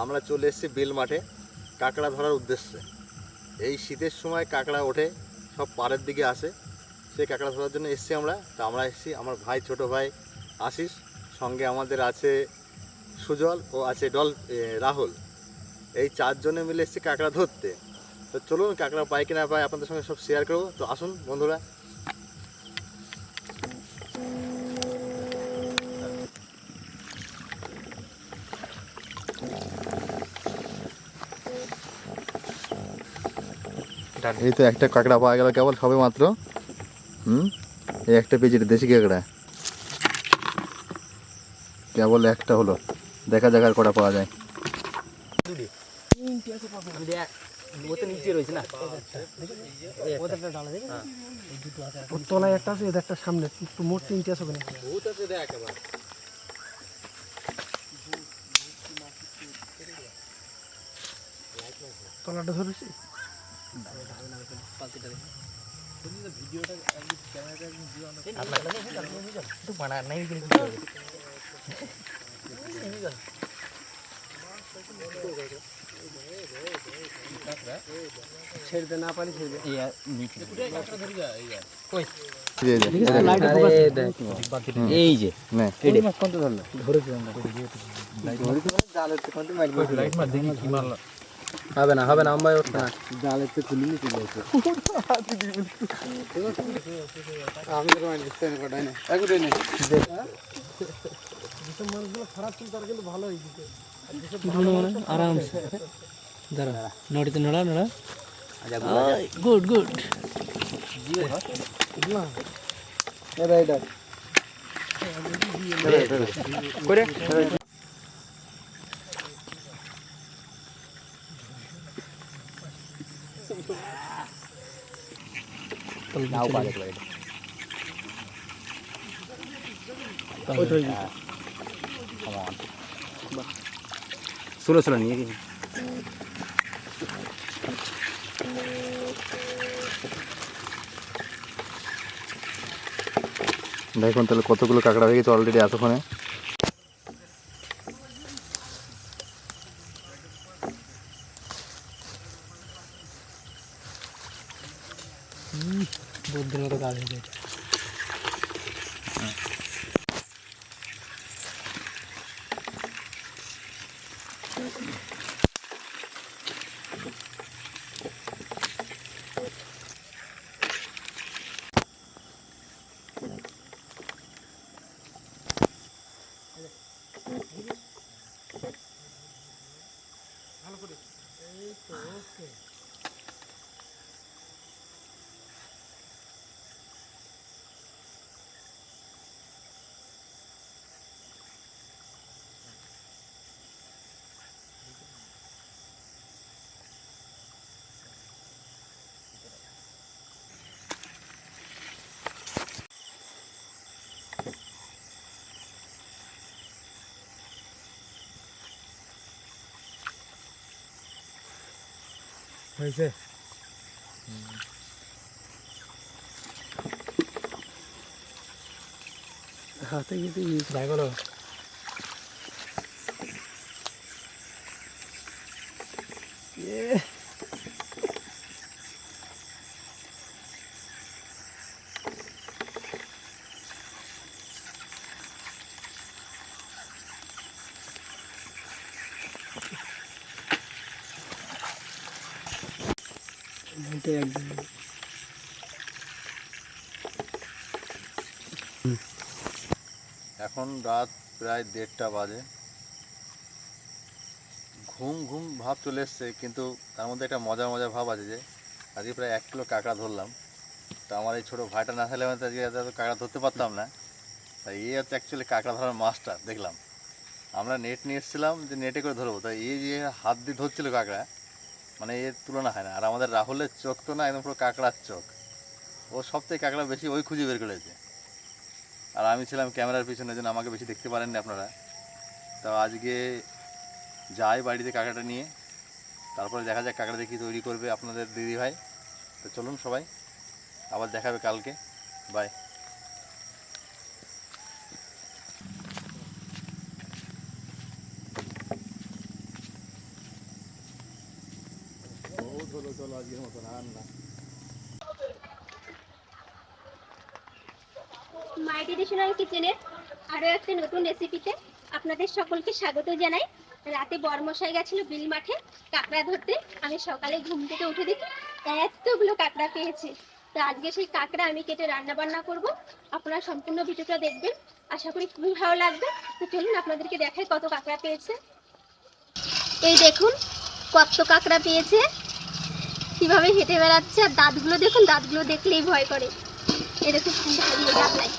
আমরা চলে এসেছি বিল মাঠে কাঁকড়া ধরার উদ্দেশ্যে। এই শীতের সময় কাঁকড়া ওঠে, সব পাড়ের দিকে আসে, সেই কাঁকড়া ধরার জন্য এসেছি আমরা। তা আমরা এসেছি, আমার ভাই, ছোট ভাই আশিস, সঙ্গে আমাদের আছে সুজল ও আছে রাহুল। এই চারজনে মিলে এসেছি কাঁকড়া ধরতে। তো চলুন কাঁকড়া পাই কিনা পাই আপনাদের সঙ্গে সব শেয়ার করবো। তো আসুন বন্ধুরা। এই তো একটা কাঁকড়া পাওয়া গেল কেবল সবে মাত্র। এই একটা পেয়েছি, দেশি কাঁকড়া কেবল একটা হলো। দেখা যাক আর কটা পাওয়া যায়। তলায় একটা আছে, একটা সামনে, মোট 3টে আছে। তলাটা ধরেছি। ছেড়ে না পারি ছেড়ে এই যে হবে না হবে না, আমরা উঠবে না, জালের তো খুলিনি চলে আসে। মাছগুলো খারাপ ছিল, তার কিন্তু ভালো হয়েছে আরামসে। দাঁড়া, নড়িতে নড়া নড়া, গুড গুড। চলো চলো নিয়ে গেছি। দেখুন তাহলে কতগুলো কাঁকড়া হয়ে গেছে অলরেডি এতক্ষণে। বুদ্ধির মতো কাজ হয়ে গেছে। হয়েছে হাতে কিন্তু যাই বলো। এখন রাত প্রায় 1:30 বাজে। ঘুম ঘুম ভাব চলে এসছে, কিন্তু তার মধ্যে একটা মজা ভাব আছে যে আজকে প্রায় 1 কিলো কাঁকড়া ধরলাম। তো আমার এই ছোটো ভাইটা না থাকলে আমি আজকে এত কাঁকড়া ধরতে পারতাম না। তাই এই হচ্ছে অ্যাকচুয়ালি কাঁকড়া ধরার মাছটা। দেখলাম আমরা নেট নিয়ে এসেছিলাম যে নেটে করে ধরবো, তাই এই যে হাত দিয়ে ধরছিল কাঁকড়া, মানে এর তুলনা হয় না। আর আমাদের রাহুলের চোখ তো না, একদম পুরো কাঁকড়ার চোখ। ও সবথেকে কাঁকড়া বেশি ওই খুঁজে বের করেছে। আর আমি ছিলাম ক্যামেরার পিছনে, জন্য আমাকে বেশি দেখতে পারেননি আপনারা। তো আজকে যাই বাড়িতে কাঁকড়াটা নিয়ে, তারপরে দেখা যাক কাঁকড়া দেখি তৈরি করবে আপনাদের দিদি ভাই। তো চলুন সবাই, আবার দেখাবে কালকে। বাই। হলো, চলো আজকের মতো রান্না। মাই ট্রেডিশনাল কিচেনের আরও একটা নতুন রেসিপিতে আপনাদের সকলকে স্বাগত জানাই। রাতে বরমশাই গেছিল বিল মাঠে কাঁকড়া ধরতে। আমি সকালে ঘুম থেকে উঠে দেখি এতগুলো কাঁকড়া পেয়েছে। তো আজকে সেই কাঁকড়া আমি কেটে রান্না বান্না করব। আপনারা সম্পূর্ণ ভিডিওটা দেখবেন, আশা করি খুবই ভালো লাগবে। তো চলুন আপনাদেরকে দেখাই কত কাঁকড়া পেয়েছে। এই দেখুন কত কাঁকড়া পেয়েছে, কিভাবে হেঁটে বেড়াচ্ছে। আর দাঁতগুলো দেখুন, দাঁতগুলো দেখলেই ভয় করে। এই দেখুন ঢালিয়ে ডাকলাই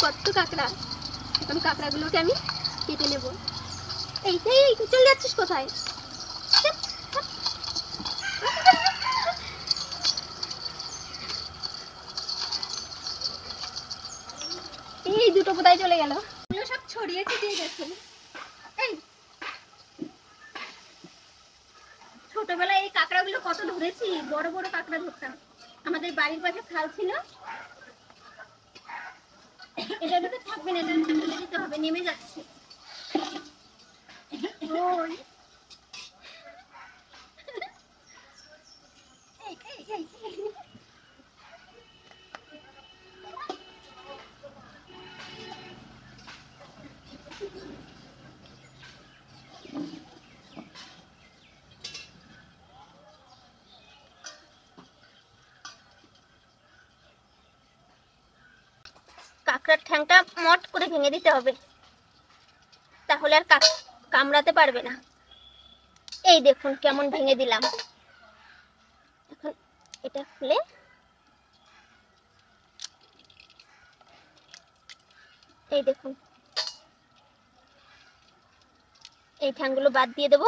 কত কাঁকড়া। এখন কাঁকড়াগুলোকে আমি কেটে নেব। এই চলে যাচ্ছিস কোথায়? এই দুটো কোথায় চলে গেল? এগুলো সব ছড়িয়ে ছিটিয়ে গেছে। এই ছোটবেলায় এই কাঁকড়াগুলো কত ধরেছি, বড় বড় কাঁকড়া ধরতাম। আমাদের বাড়ির পাশে খাল ছিল। এটা তো থাকবে না, এটা ফেলে দিতে হবে, নেমে যাচ্ছে। ওই এই কাঁকড়ার ঠ্যাংটা মট করে ভেঙে দিতে হবে, তাহলে আর কামড়াতে পারবে না। এই দেখুন কেমন ভেঙে দিলাম। এখন এটা খুলে এই দেখুন এই ঠ্যাংগুলো বাদ দিয়ে দেবো।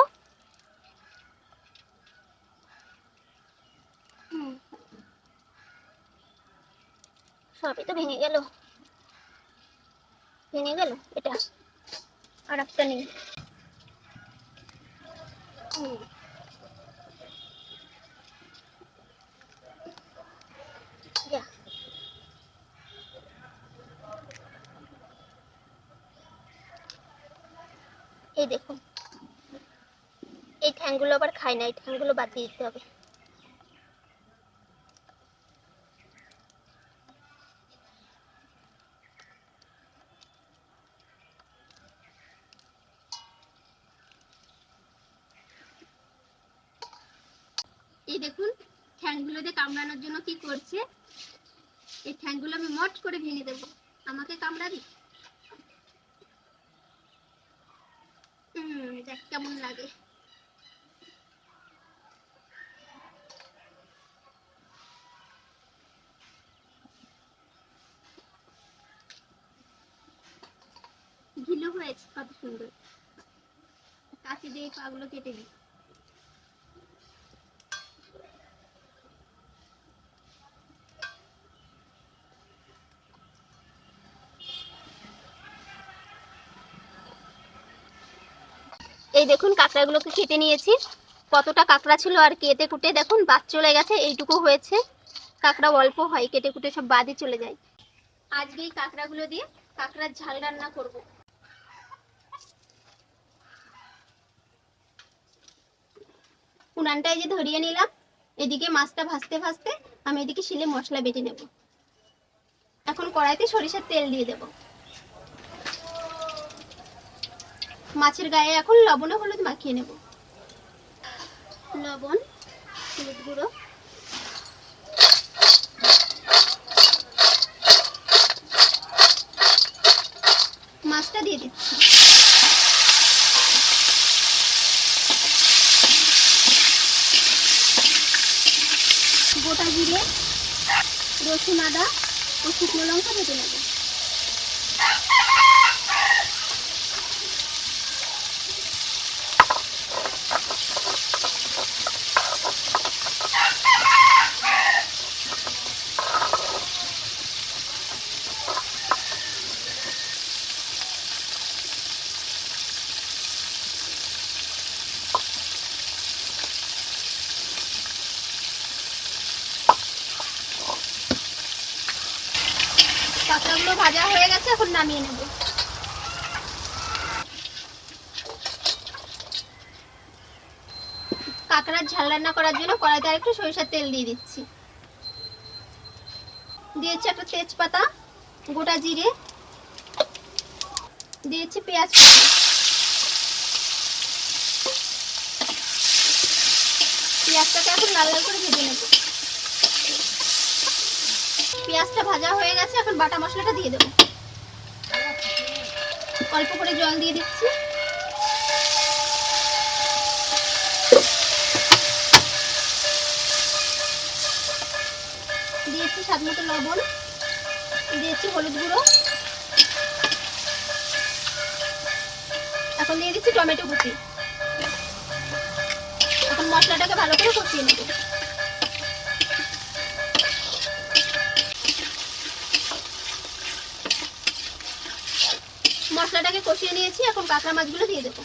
সবই তো ভেঙে গেল, ভেঙে গেল। এটা আর একটা নেই। যা। এই দেখুন এই ঠ্যাংগুলো আবার খায় না, এই ঠ্যাংগুলো বাদ দিয়ে দিতে হবে। এই দেখুন ঠ্যাংগুলো দিয়ে কামড়ানোর জন্য কি করছে। এই ঠ্যাংগুলো আমি মট করে ভেঙে দেবো। আমাকে কামড়াবি? দেখ কেমন লাগে। ঘিলু হয়েছে কত সুন্দর। কাছে দিয়ে পাগুলো কেটে দিই। এই দেখুন কাঁকড়াগুলোকে কেটে নিয়েছি। কতটা কাঁকড়া ছিল আর কেটে কুটে দেখুন বাদ চলে গেছে, এইটুকু হয়েছে। কাঁকড়া অল্প হয়, কেটে কুটে সব বাদই চলে যায়। আজকে এই কাঁকড়াগুলো দিয়ে কাঁকড়ার ঝাল রান্না করব। উনানটা এই যে ধরিয়ে নিলাম। এদিকে মাছটা ভাজতে ভাজতে আমি এদিকে শিলে মশলা বেটে নেব। এখন কড়াইতে সরিষার তেল দিয়ে দেব। মাছের গায়ে এখন লবণ ও হলুদ মাখিয়ে নেব। লবণ, হলুদ গুঁড়ো, মাছটা দিয়ে দিচ্ছি। গোটা জিরে, রসুন, আদা ও শুকনো লঙ্কা ভেজে নেব। কাঁকড়াগুলো ভাজা হয়ে গেছে, এখন নামিয়ে নেব। কাঁকড়ার ঝাল রান্না করার জন্য কড়াইতে আর একটু সরিষার তেল দিয়ে দিচ্ছি। দিয়েছি একটা তেজপাতা, গোটা জিরে, দিয়েছি পেঁয়াজ কুচি। পেঁয়াজটাকে এখন লাল লাল করে ভেজে নেব। পেঁয়াজটা ভাজা হয়ে গেছে, এখন বাটা মশলাটা দিয়ে দেবো। অল্প করে জল দিয়ে দিচ্ছি। দিয়েছি স্বাদ মতো লবণ, দিয়েছি হলুদ গুঁড়ো, এখন দিয়ে দিচ্ছি টমেটো কুচি। এখন মশলাটাকে ভালো করে কষিয়ে নেব। মশলাটাকে কষিয়ে নিয়েছি, এখন কাঁকড়া মাছগুলো দিয়ে দেবো।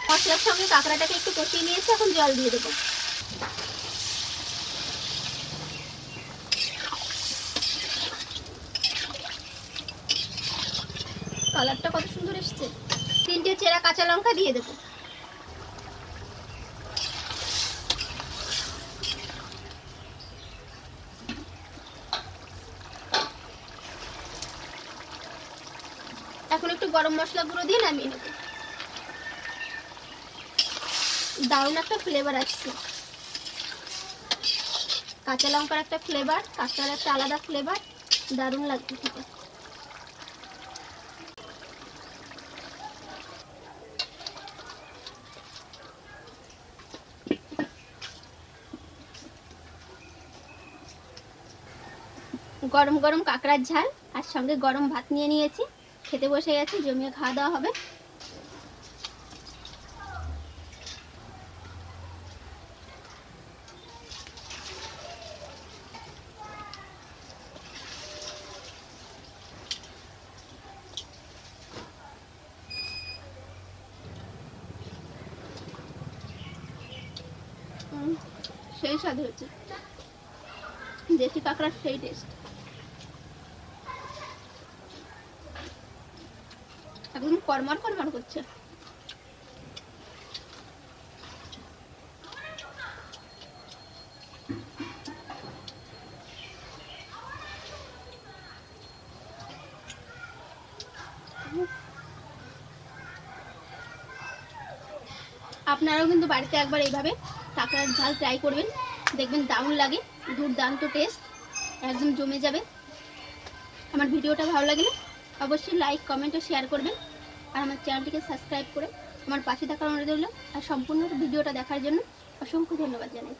মশলার সঙ্গে কাঁকড়াটাকে একটু কষিয়ে নিয়েছি, এখন জল দিয়ে দেবো। কালারটা কত সুন্দর এসছে। 3টে চেরা কাঁচা লঙ্কা দিয়ে দেবো। এখন একটু গরম মশলা গুঁড়ো দিয়ে নামিয়ে নেব। দারুণ একটা ফ্লেভার আসছে। কাঁচা লঙ্কার একটা ফ্লেভার, কাঁকড়ার একটা আলাদা ফ্লেভার, দারুণ লাগছে খেতে। গরম গরম কাঁকড়ার ঝাল আর সঙ্গে গরম ভাত নিয়ে নিয়েছি, খেতে বসে গেছি, জমিয়ে খাওয়া দাওয়া হবে। সেই স্বাদ হয়েছে, দেশি কাঁকড়ার সেই টেস্ট। একদম কড়মড় কড়মড় করছে। আপনারাও কিন্তু বাড়িতে একবার এইভাবে কাঁকড়ার ঝাল ট্রাই করবেন, দেখবেন দারুণ লাগে, দুর্দান্ত টেস্ট, একদম জমে যাবে। আমার ভিডিওটা ভালো লাগলে অবশ্যই লাইক, কমেন্ট ও শেয়ার করবেন। আর আমার চ্যানেলটিকে সাবস্ক্রাইব করে আমার পাশে থাকার অনুরোধ রইল। আর সম্পূর্ণ ভিডিওটা দেখার জন্য অসংখ্য ধন্যবাদ জানাই।